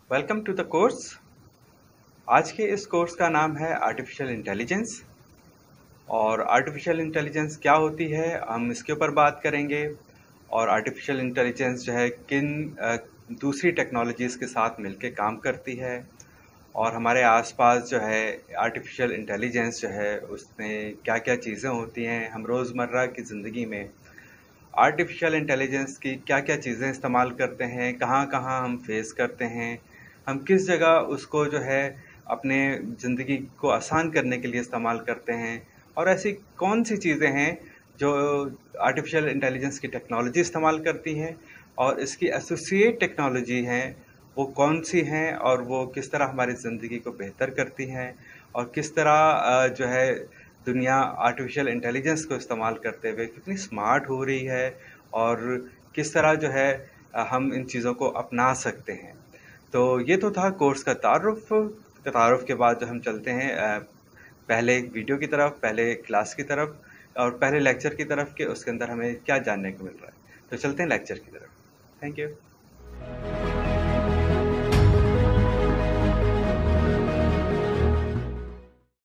Welcome to the course. आज के इस कोर्स का नाम है आर्टिफिशियल इंटेलिजेंस। और आर्टिफिशियल इंटेलिजेंस क्या होती है हम इसके ऊपर बात करेंगे। और आर्टिफिशियल इंटेलिजेंस जो है किन दूसरी टेक्नोलॉजीज़ के साथ मिलके काम करती है। और हमारे आसपास जो है आर्टिफिशियल इंटेलिजेंस जो है उसमें क्या क्या चीज़ें होती हैं, हम रोज़मर्रा की ज़िंदगी में आर्टिफिशियल इंटेलिजेंस की क्या क्या चीज़ें इस्तेमाल करते हैं, कहाँ कहाँ हम फेस करते हैं, हम किस जगह उसको जो है अपने ज़िंदगी को आसान करने के लिए इस्तेमाल करते हैं। और ऐसी कौन सी चीज़ें हैं जो आर्टिफिशियल इंटेलिजेंस की टेक्नोलॉजी इस्तेमाल करती हैं और इसकी एसोसिएट टेक्नोलॉजी हैं वो कौन सी हैं और वो किस तरह हमारी ज़िंदगी को बेहतर करती हैं। और किस तरह जो है दुनिया आर्टिफिशियल इंटेलिजेंस को इस्तेमाल करते हुए कितनी स्मार्ट हो रही है और किस तरह जो है हम इन चीज़ों को अपना सकते हैं। तो ये तो था कोर्स का तारुफ के बाद जो हम चलते हैं पहले वीडियो की तरफ, पहले क्लास की तरफ और पहले लेक्चर की तरफ कि उसके अंदर हमें क्या जानने को मिल रहा है। तो चलते हैं लेक्चर की तरफ। Thank you.